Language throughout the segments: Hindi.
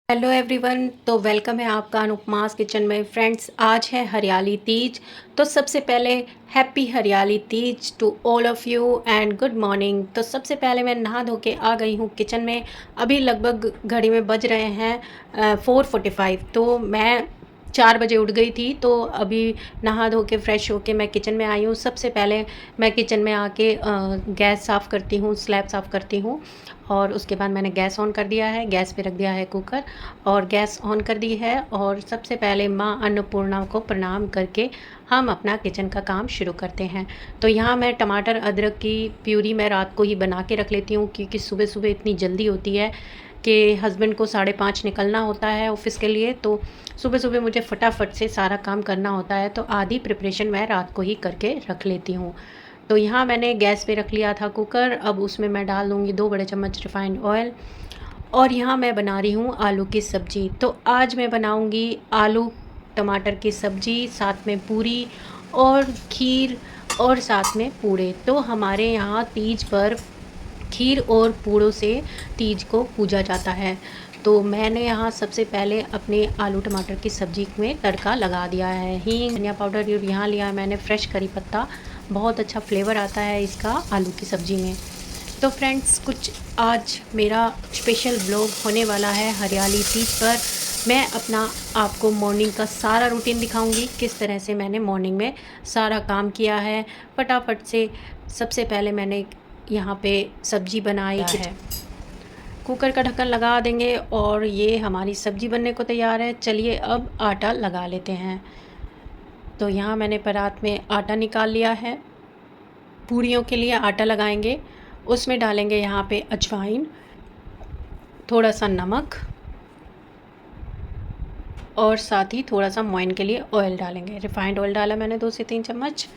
हेलो एवरीवन, तो वेलकम है आपका अनुपमास किचन में। फ्रेंड्स, आज है हरियाली तीज। तो सबसे पहले happy Hariyali Teej to all of you and good morning. तो सबसे पहले मैं नहा धो के आ गई हूँ किचन में। अभी लगभग घड़ी में बज रहे हैं 4:45। तो मैं 4 बजे उठ गई थी। तो अभी नहा धो के फ्रेश होके मैं किचन में आई हूँ। सबसे पहले मैं किचन में आके गैस साफ़ करती हूँ, स्लैब साफ़ करती हूँ। और उसके बाद मैंने गैस ऑन कर दिया है, गैस पे रख दिया है कुकर और गैस ऑन कर दी है। और सबसे पहले माँ अन्नपूर्णा को प्रणाम करके हम अपना किचन का काम शुरू करते हैं। तो यहाँ मैं टमाटर अदरक की प्यूरी मैं रात को ही बना के रख लेती हूँ, क्योंकि सुबह सुबह इतनी जल्दी होती है कि हस्बैंड को 5:30 निकलना होता है ऑफ़िस के लिए। तो सुबह सुबह मुझे फटाफट से सारा काम करना होता है, तो आधी प्रिपरेशन मैं रात को ही करके रख लेती हूँ। तो यहाँ मैंने गैस पे रख लिया था कुकर। अब उसमें मैं डाल दूँगी 2 बड़े चम्मच रिफाइंड ऑयल। और यहाँ मैं बना रही हूँ आलू की सब्ज़ी। तो आज मैं बनाऊँगी आलू टमाटर की सब्ज़ी, साथ में पूरी और खीर और साथ में पूड़े। तो हमारे यहाँ तीज पर खीर और पूड़ों से तीज को पूजा जाता है। तो मैंने यहाँ सबसे पहले अपने आलू टमाटर की सब्ज़ी में तड़का लगा दिया है। हींग, धनिया पाउडर यहाँ लिया है मैंने, फ्रेश करी पत्ता। बहुत अच्छा फ्लेवर आता है इसका आलू की सब्ज़ी में। तो फ्रेंड्स, कुछ आज मेरा स्पेशल व्लॉग होने वाला है हरियाली तीज पर। मैं अपना आपको मॉर्निंग का सारा रूटीन दिखाऊंगी, किस तरह से मैंने मॉर्निंग में सारा काम किया है फटाफट से। सबसे पहले मैंने यहाँ पे सब्ज़ी बनाई है। कुकर का ढक्कन लगा देंगे और ये हमारी सब्ज़ी बनने को तैयार है। चलिए अब आटा लगा लेते हैं। तो यहाँ मैंने परात में आटा निकाल लिया है। पूरियों के लिए आटा लगाएंगे, उसमें डालेंगे यहाँ पे अजवाइन, थोड़ा सा नमक और साथ ही थोड़ा सा मोइन के लिए ऑयल डालेंगे। रिफाइंड ऑयल डाला मैंने 2 से 3 चम्मच।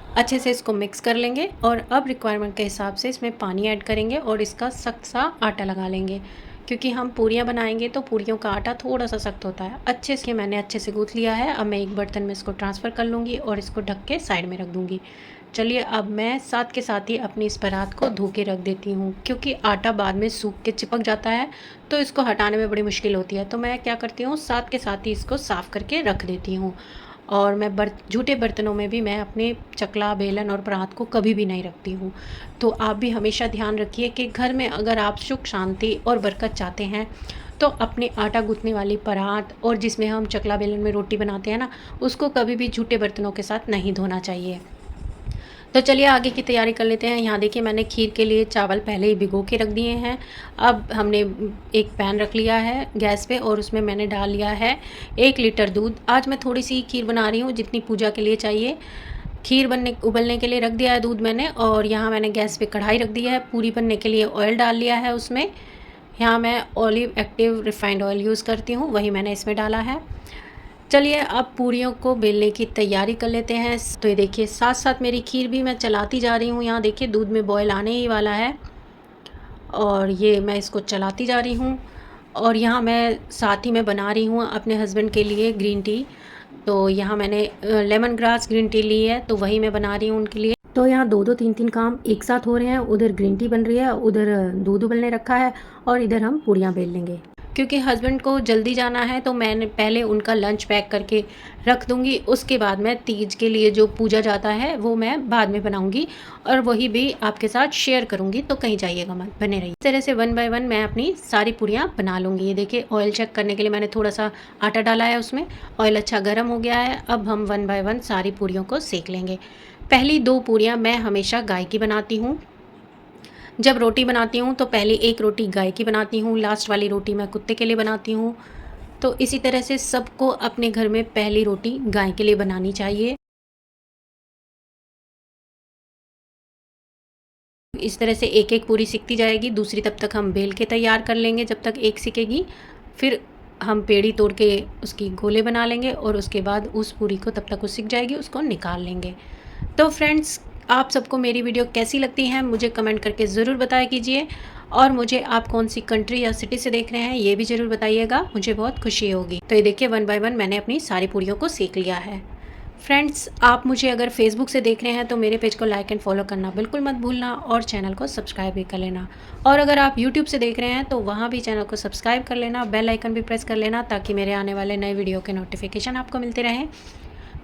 अच्छे से इसको मिक्स कर लेंगे और अब रिक्वायरमेंट के हिसाब से इसमें पानी ऐड करेंगे और इसका सख्त सा आटा लगा लेंगे, क्योंकि हम पूरियाँ बनाएंगे तो पूरियों का आटा थोड़ा सा सख्त होता है। मैंने अच्छे से गूँथ लिया है। अब मैं एक बर्तन में इसको ट्रांसफ़र कर लूँगी और इसको ढक के साइड में रख दूँगी। चलिए अब मैं साथ के साथ ही अपनी इस परात को धो के रख देती हूँ, क्योंकि आटा बाद में सूख के चिपक जाता है तो इसको हटाने में बड़ी मुश्किल होती है। तो मैं क्या करती हूँ, साथ के साथ ही इसको साफ़ करके रख देती हूँ। और मैं झूठे बर्तनों में भी मैं अपने चकला, बेलन और परात को कभी भी नहीं रखती हूँ। तो आप भी हमेशा ध्यान रखिए कि घर में अगर आप सुख शांति और बरकत चाहते हैं तो अपने आटा गूँथने वाली परात और जिसमें हम चकला बेलन में रोटी बनाते हैं ना, उसको कभी भी झूठे बर्तनों के साथ नहीं धोना चाहिए। तो चलिए आगे की तैयारी कर लेते हैं। यहाँ देखिए मैंने खीर के लिए चावल पहले ही भिगो के रख दिए हैं। अब हमने एक पैन रख लिया है गैस पे और उसमें मैंने डाल लिया है 1 लीटर दूध। आज मैं थोड़ी सी खीर बना रही हूँ, जितनी पूजा के लिए चाहिए। खीर उबलने के लिए रख दिया है दूध मैंने। और यहाँ मैंने गैस पे कढ़ाई रख दी है। पूरी बनने के लिए ऑयल डाल लिया है उसमें। यहाँ मैं olive active refined oil use करती हूँ, वही मैंने इसमें डाला है। चलिए अब पूरियों को बेलने की तैयारी कर लेते हैं। तो ये देखिए साथ साथ मेरी खीर भी मैं चलाती जा रही हूँ। यहाँ देखिए दूध में बॉयल आने ही वाला है और ये मैं इसको चलाती जा रही हूँ। और यहाँ मैं साथ ही में बना रही हूँ अपने हस्बैंड के लिए ग्रीन टी। तो यहाँ मैंने लेमन ग्रास ग्रीन टी ली है, तो वही मैं बना रही हूँ उनके लिए। तो यहाँ 2-2 3-3 काम एक साथ हो रहे हैं। उधर ग्रीन टी बन रही है, उधर दूध उबलने रखा है और इधर हम पूरियाँ बेल लेंगे। क्योंकि हस्बैंड को जल्दी जाना है तो मैंने पहले उनका लंच पैक करके रख दूँगी। उसके बाद मैं तीज के लिए जो पूजा जाता है वो मैं बाद में बनाऊँगी और वही भी आपके साथ शेयर करूँगी, तो कहीं जाइएगा मत, बने रहिए। इस तरह से 1 बाय 1 मैं अपनी सारी पूरियाँ बना लूँगी। ये देखिए ऑयल चेक करने के लिए मैंने थोड़ा सा आटा डाला है उसमें। ऑयल अच्छा गर्म हो गया है। अब हम 1 बाय 1 सारी पूरियों को सेक लेंगे। पहली 2 पूरियाँ मैं हमेशा गाय की बनाती हूँ। जब रोटी बनाती हूँ तो पहले एक रोटी गाय की बनाती हूँ, लास्ट वाली रोटी मैं कुत्ते के लिए बनाती हूँ। तो इसी तरह से सबको अपने घर में पहली रोटी गाय के लिए बनानी चाहिए। इस तरह से एक एक पूरी सिकती जाएगी, दूसरी तब तक हम बेल के तैयार कर लेंगे जब तक एक सिकेगी। फिर हम पेड़ी तोड़ के उसकी गोले बना लेंगे और उसके बाद उस पूरी को तब तक वो सिक जाएगी, उसको निकाल लेंगे। तो फ्रेंड्स, आप सबको मेरी वीडियो कैसी लगती है मुझे कमेंट करके ज़रूर बताया कीजिए। और मुझे आप कौन सी कंट्री या सिटी से देख रहे हैं ये भी ज़रूर बताइएगा, मुझे बहुत खुशी होगी। तो ये देखिए 1 बाय 1 मैंने अपनी सारी पूरियों को सेक लिया है। फ्रेंड्स, आप मुझे अगर फेसबुक से देख रहे हैं तो मेरे पेज को लाइक एंड फॉलो करना बिल्कुल मत भूलना और चैनल को सब्सक्राइब भी कर लेना। और अगर आप यूट्यूब से देख रहे हैं तो वहाँ भी चैनल को सब्सक्राइब कर लेना, बेल आइकन भी प्रेस कर लेना ताकि मेरे आने वाले नए वीडियो के नोटिफिकेशन आपको मिलते रहें।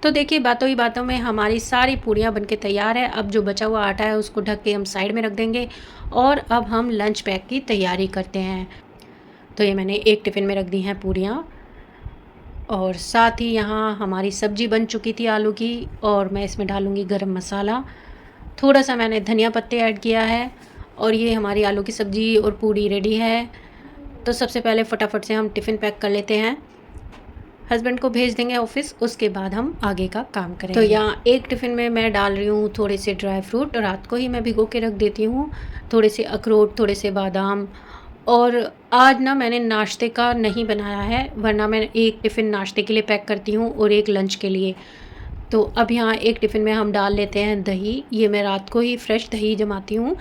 तो देखिए, बातों ही बातों में हमारी सारी पूड़ियाँ बनके तैयार है। अब जो बचा हुआ आटा है उसको ढक के हम साइड में रख देंगे और अब हम लंच पैक की तैयारी करते हैं। तो ये मैंने एक टिफ़िन में रख दी हैं पूड़ियाँ और साथ ही यहाँ हमारी सब्ज़ी बन चुकी थी आलू की और मैं इसमें डालूँगी गरम मसाला। थोड़ा सा मैंने धनिया पत्ते ऐड किया है और ये हमारी आलू की सब्ज़ी और पूड़ी रेडी है। तो सबसे पहले फटाफट से हम टिफ़िन पैक कर लेते हैं, हस्बैंड को भेज देंगे ऑफिस, उसके बाद हम आगे का काम करेंगे। तो यहाँ एक टिफ़िन में मैं डाल रही हूँ थोड़े से ड्राई फ्रूट, रात को ही मैं भिगो के रख देती हूँ। थोड़े से अखरोट, थोड़े से बादाम। और आज ना मैंने नाश्ते का नहीं बनाया है, वरना मैं एक टिफ़िन नाश्ते के लिए पैक करती हूँ और एक लंच के लिए। तो अब यहाँ एक टिफ़िन में हम डाल लेते हैं दही। ये मैं रात को ही फ्रेश दही जमाती हूँ,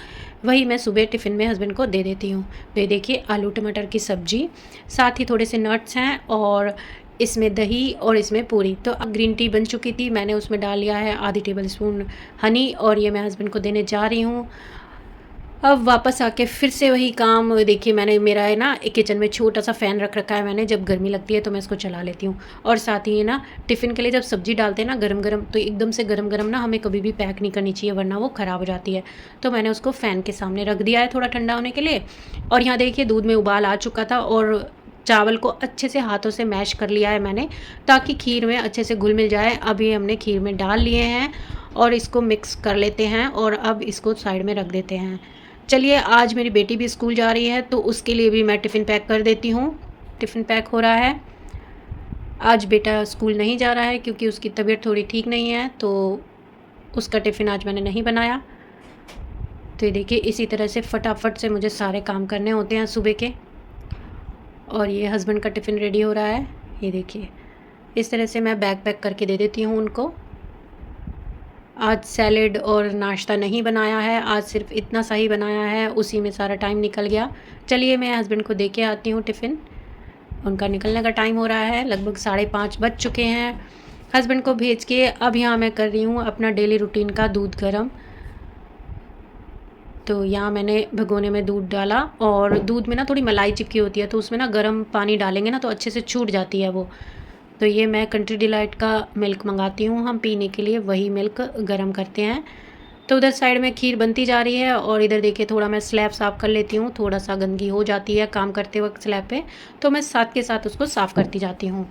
वही मैं सुबह टिफ़िन में हस्बैंड को दे देती हूँ। तो ये देखिए आलू टमाटर की सब्ज़ी, साथ ही थोड़े से नट्स हैं और इसमें दही और इसमें पूरी। तो अब ग्रीन टी बन चुकी थी, मैंने उसमें डाल लिया है आधी टेबल स्पून हनी और ये मैं हस्बैंड को देने जा रही हूँ। अब वापस आके फिर से वही काम। देखिए, मैंने मेरा है ना किचन में छोटा सा फ़ैन रख रखा है मैंने, जब गर्मी लगती है तो मैं इसको चला लेती हूँ। और साथ ही ना टिफ़िन के लिए जब सब्ज़ी डालते हैं ना गरम गरम, तो एकदम से गरम गरम ना हमें कभी भी पैक नहीं करनी चाहिए, वरना वो ख़राब हो जाती है। तो मैंने उसको फ़ैन के सामने रख दिया है थोड़ा ठंडा होने के लिए। और यहाँ देखिए दूध में उबाल आ चुका था और चावल को अच्छे से हाथों से मैश कर लिया है मैंने, ताकि खीर में अच्छे से घुल मिल जाए। अब ये हमने खीर में डाल लिए हैं और इसको मिक्स कर लेते हैं और अब इसको साइड में रख देते हैं। चलिए, आज मेरी बेटी भी स्कूल जा रही है तो उसके लिए भी मैं टिफ़िन पैक कर देती हूँ। टिफ़िन पैक हो रहा है। आज बेटा स्कूल नहीं जा रहा है क्योंकि उसकी तबीयत थोड़ी ठीक नहीं है, तो उसका टिफ़िन आज मैंने नहीं बनाया। तो ये देखिए, इसी तरह से फटाफट से मुझे सारे काम करने होते हैं सुबह के। और ये हस्बैंड का टिफ़िन रेडी हो रहा है। ये देखिए, इस तरह से मैं बैग पैक करके दे देती हूँ उनको। आज सैलेड और नाश्ता नहीं बनाया है, आज सिर्फ इतना सा ही बनाया है, उसी में सारा टाइम निकल गया। चलिए, मैं हस्बैंड को दे के आती हूँ टिफ़िन। उनका निकलने का टाइम हो रहा है, लगभग 5:30 बज चुके हैं। हस्बैंड को भेज के अब यहाँ मैं कर रही हूँ अपना डेली रूटीन का दूध गर्म। तो यहाँ मैंने भगोने में दूध डाला और दूध में ना थोड़ी मलाई चिपकी होती है, तो उसमें ना गर्म पानी डालेंगे ना तो अच्छे से छूट जाती है वो। तो ये मैं कंट्री डिलाइट का मिल्क मंगाती हूँ हम पीने के लिए, वही मिल्क गरम करते हैं। तो उधर साइड में खीर बनती जा रही है और इधर देखिए थोड़ा मैं स्लैब साफ़ कर लेती हूँ। थोड़ा सा गंदगी हो जाती है काम करते वक्त स्लैब पे, तो मैं साथ के साथ उसको साफ़ करती जाती हूँ।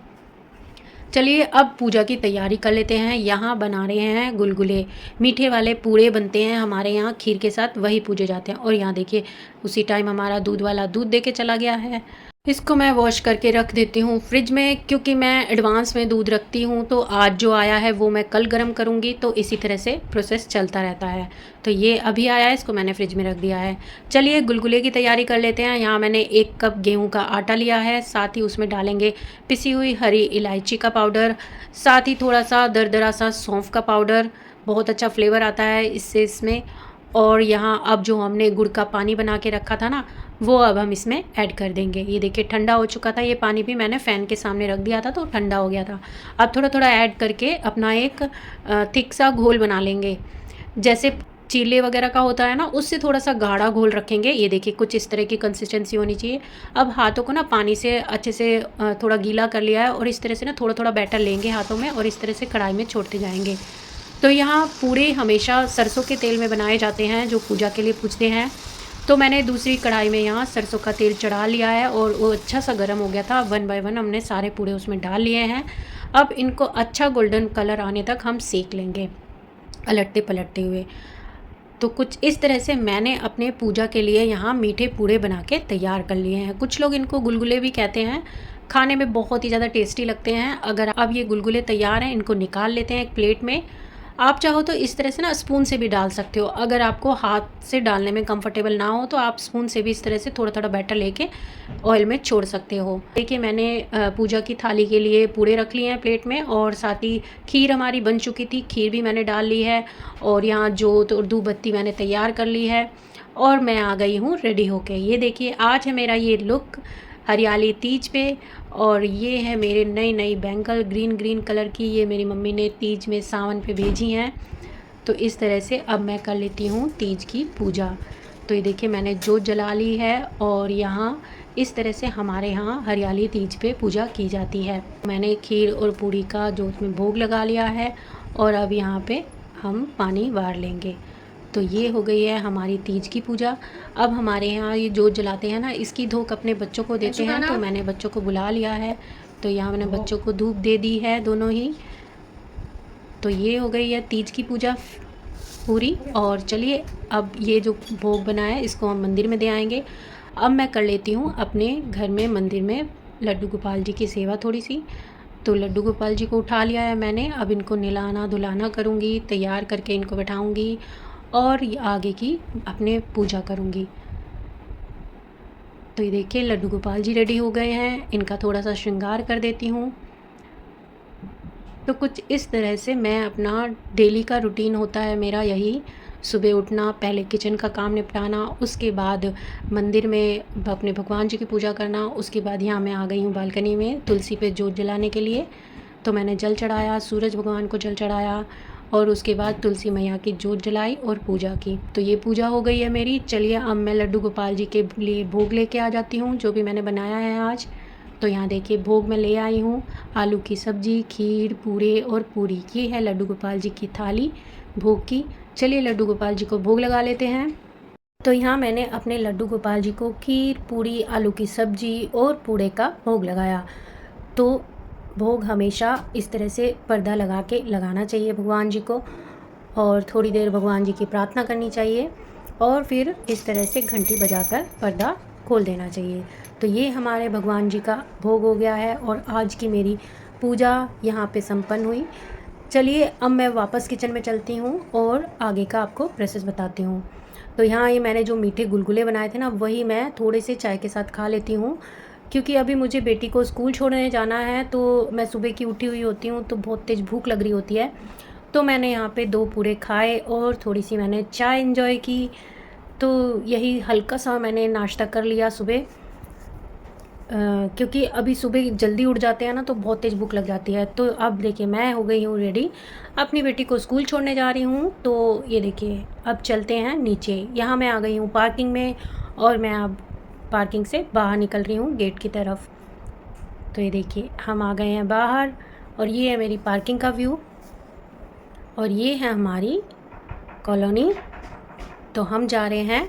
चलिए, अब पूजा की तैयारी कर लेते हैं। यहाँ बना रहे हैं गुलगुले, मीठे वाले पूड़े बनते हैं हमारे यहाँ खीर के साथ, वही पूजे जाते हैं। और यहाँ देखिए उसी टाइम हमारा दूध वाला दूध दे के चला गया है। इसको मैं वॉश करके रख देती हूँ फ्रिज में, क्योंकि मैं एडवांस में दूध रखती हूँ, तो आज जो आया है वो मैं कल गर्म करूँगी। तो इसी तरह से प्रोसेस चलता रहता है। तो ये अभी आया है, इसको मैंने फ्रिज में रख दिया है। चलिए, गुलगुले की तैयारी कर लेते हैं। यहाँ मैंने 1 कप गेहूँ का आटा लिया है, साथ ही उसमें डालेंगे पिसी हुई हरी इलायची का पाउडर, साथ ही थोड़ा सा दरदरा सा सौंफ का पाउडर। बहुत अच्छा फ्लेवर आता है इससे इसमें। और यहाँ अब जो हमने गुड़ का पानी बना के रखा था ना, वो अब हम इसमें ऐड कर देंगे। ये देखिए ठंडा हो चुका था, ये पानी भी मैंने फ़ैन के सामने रख दिया था तो ठंडा हो गया था। अब थोड़ा थोड़ा ऐड करके अपना एक थिक सा घोल बना लेंगे, जैसे चीले वगैरह का होता है ना, उससे थोड़ा सा गाढ़ा घोल रखेंगे। ये देखिए कुछ इस तरह की कंसिस्टेंसी होनी चाहिए। अब हाथों को ना पानी से अच्छे से थोड़ा गीला कर लिया है और इस तरह से ना थोड़ा थोड़ा बैटर लेंगे हाथों में और इस तरह से कढ़ाई में छोड़ते जाएंगे। तो यहाँ पूरे हमेशा सरसों के तेल में बनाए जाते हैं जो पूजा के लिए पूजते हैं। तो मैंने दूसरी कढ़ाई में यहाँ सरसों का तेल चढ़ा लिया है और वो अच्छा सा गर्म हो गया था। 1 बाय 1 हमने सारे पूड़े उसमें डाल लिए हैं। अब इनको अच्छा गोल्डन कलर आने तक हम सेक लेंगे, पलटते पलटते हुए। तो कुछ इस तरह से मैंने अपने पूजा के लिए यहाँ मीठे पूड़े बना के तैयार कर लिए हैं। कुछ लोग इनको गुलगुले भी कहते हैं, खाने में बहुत ही ज़्यादा टेस्टी लगते हैं। अगर अब ये गुलगुले तैयार हैं, इनको निकाल लेते हैं एक प्लेट में। आप चाहो तो इस तरह से ना स्पून से भी डाल सकते हो। अगर आपको हाथ से डालने में कंफर्टेबल ना हो तो आप स्पून से भी इस तरह से थोड़ा थोड़ा बैटर लेके ऑयल में छोड़ सकते हो। देखिए मैंने पूजा की थाली के लिए पूड़े रख लिए हैं प्लेट में और साथ ही खीर हमारी बन चुकी थी, खीर भी मैंने डाल ली है और यहाँ जोत और धूप बत्ती मैंने तैयार कर ली है और मैं आ गई हूँ रेडी होके। ये देखिए आज है मेरा ये लुक हरियाली तीज पे और ये है मेरे नई नई बैंगल ग्रीन ग्रीन कलर की, ये मेरी मम्मी ने तीज में सावन पे भेजी हैं। तो इस तरह से अब मैं कर लेती हूँ तीज की पूजा। तो ये देखिए मैंने जोत जला ली है और यहाँ इस तरह से हमारे यहाँ हरियाली तीज पे पूजा की जाती है। मैंने खीर और पूड़ी का जोत में भोग लगा लिया है और अब यहाँ पे हम पानी वार लेंगे। तो ये हो गई है हमारी तीज की पूजा। अब हमारे यहाँ ये जोत जलाते हैं ना, इसकी धूप अपने बच्चों को देते हैं, तो मैंने बच्चों को बुला लिया है। तो यहाँ मैंने बच्चों को धूप दे दी है दोनों ही। तो ये हो गई है तीज की पूजा पूरी। और चलिए अब ये जो भोग बना है इसको हम मंदिर में दे आएंगे। अब मैं कर लेती हूँ अपने घर में मंदिर में लड्डू गोपाल जी की सेवा थोड़ी सी। तो लड्डू गोपाल जी को उठा लिया है मैंने। अब इनको नहलाना धुलाना करूँगी, तैयार करके इनको बैठाऊँगी और आगे की अपने पूजा करूँगी। तो ये देखिए लड्डू गोपाल जी रेडी हो गए हैं, इनका थोड़ा सा श्रृंगार कर देती हूँ। तो कुछ इस तरह से मैं अपना डेली का रूटीन होता है मेरा यही, सुबह उठना, पहले किचन का काम निपटाना, उसके बाद मंदिर में अपने भगवान जी की पूजा करना, उसके बाद यहाँ मैं आ गई हूँ बालकनी में तुलसी पे जोत जलाने के लिए। तो मैंने जल चढ़ाया, सूरज भगवान को जल चढ़ाया और उसके बाद तुलसी मैया की जोत जलाई और पूजा की। तो ये पूजा हो गई है मेरी। चलिए अब मैं लड्डू गोपाल जी के लिए भोग लेके आ जाती हूँ जो भी मैंने बनाया है आज। तो यहाँ देखिए भोग में ले आई हूँ आलू की सब्ज़ी, खीर, पूरे और पूरी। ये है लड्डू गोपाल जी की थाली भोग की। चलिए लड्डू गोपाल जी को भोग लगा लेते हैं। तो यहाँ मैंने अपने लड्डू गोपाल जी को खीर, पूरी, आलू की सब्ज़ी और पूरे का भोग लगाया। तो भोग हमेशा इस तरह से पर्दा लगा के लगाना चाहिए भगवान जी को और थोड़ी देर भगवान जी की प्रार्थना करनी चाहिए और फिर इस तरह से घंटी बजाकर पर्दा खोल देना चाहिए। तो ये हमारे भगवान जी का भोग हो गया है और आज की मेरी पूजा यहाँ पे संपन्न हुई। चलिए अब मैं वापस किचन में चलती हूँ और आगे का आपको प्रोसेस बताती हूँ। तो यहाँ ये मैंने जो मीठे गुलगुले बनाए थे ना, वही मैं थोड़े से चाय के साथ खा लेती हूँ क्योंकि अभी मुझे बेटी को स्कूल छोड़ने जाना है। तो मैं सुबह की उठी हुई होती हूँ तो बहुत तेज़ भूख लग रही होती है। तो मैंने यहाँ पे 2 पूरे खाए और थोड़ी सी मैंने चाय एंजॉय की। तो यही हल्का सा मैंने नाश्ता कर लिया सुबह, क्योंकि अभी सुबह जल्दी उठ जाते हैं ना तो बहुत तेज़ भूख लग जाती है। तो अब देखिए मैं हो गई हूँ रेडी, अपनी बेटी को स्कूल छोड़ने जा रही हूँ। तो ये देखिए अब चलते हैं नीचे। यहाँ मैं आ गई हूँ पार्किंग में और मैं अब पार्किंग से बाहर निकल रही हूँ गेट की तरफ। तो ये देखिए हम आ गए हैं बाहर और ये है मेरी पार्किंग का व्यू और ये है हमारी कॉलोनी। तो हम जा रहे हैं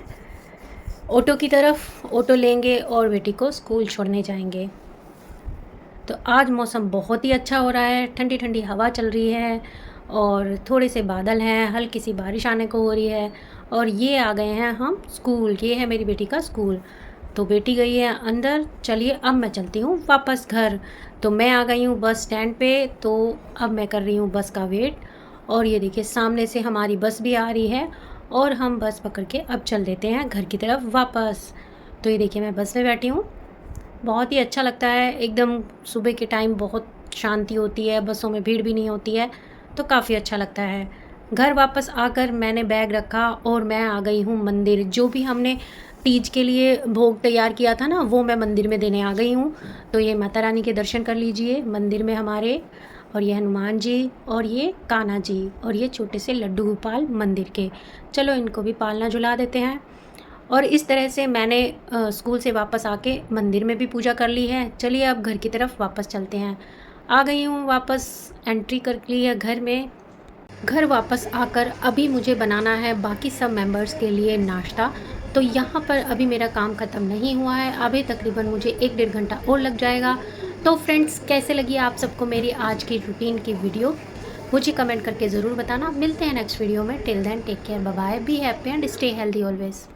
ऑटो की तरफ, ऑटो लेंगे और बेटी को स्कूल छोड़ने जाएंगे। तो आज मौसम बहुत ही अच्छा हो रहा है, ठंडी ठंडी हवा चल रही है और थोड़े से बादल हैं, हल्की सी बारिश आने को हो रही है। और ये आ गए हैं हम स्कूल, ये है मेरी बेटी का स्कूल। तो बेटी गई है अंदर। चलिए अब मैं चलती हूँ वापस घर। तो मैं आ गई हूँ बस स्टैंड पे। तो अब मैं कर रही हूँ बस का वेट और ये देखिए सामने से हमारी बस भी आ रही है और हम बस पकड़ के अब चल देते हैं घर की तरफ वापस। तो ये देखिए मैं बस में बैठी हूँ, बहुत ही अच्छा लगता है एकदम। सुबह के टाइम बहुत शांति होती है, बसों में भीड़ भी नहीं होती है, तो काफ़ी अच्छा लगता है। घर वापस आकर मैंने बैग रखा और मैं आ गई हूँ मंदिर। जो भी हमने तीज के लिए भोग तैयार किया था ना, वो मैं मंदिर में देने आ गई हूँ। तो ये माता रानी के दर्शन कर लीजिए मंदिर में हमारे, और ये हनुमान जी और ये कान्हा जी और ये छोटे से लड्डू गोपाल मंदिर के। चलो इनको भी पालना झुला देते हैं। और इस तरह से मैंने स्कूल से वापस आके मंदिर में भी पूजा कर ली है। चलिए अब घर की तरफ वापस चलते हैं। आ गई हूँ वापस, एंट्री कर ली है घर में। घर वापस आकर अभी मुझे बनाना है बाकी सब मेंबर्स के लिए नाश्ता। तो यहाँ पर अभी मेरा काम ख़त्म नहीं हुआ है, अभी तकरीबन मुझे 1-1.5 घंटा और लग जाएगा। तो फ्रेंड्स कैसे लगी आप सबको मेरी आज की रूटीन की वीडियो, मुझे कमेंट करके ज़रूर बताना। मिलते हैं नेक्स्ट वीडियो में। Till then take care, bye bye, be happy and stay healthy always.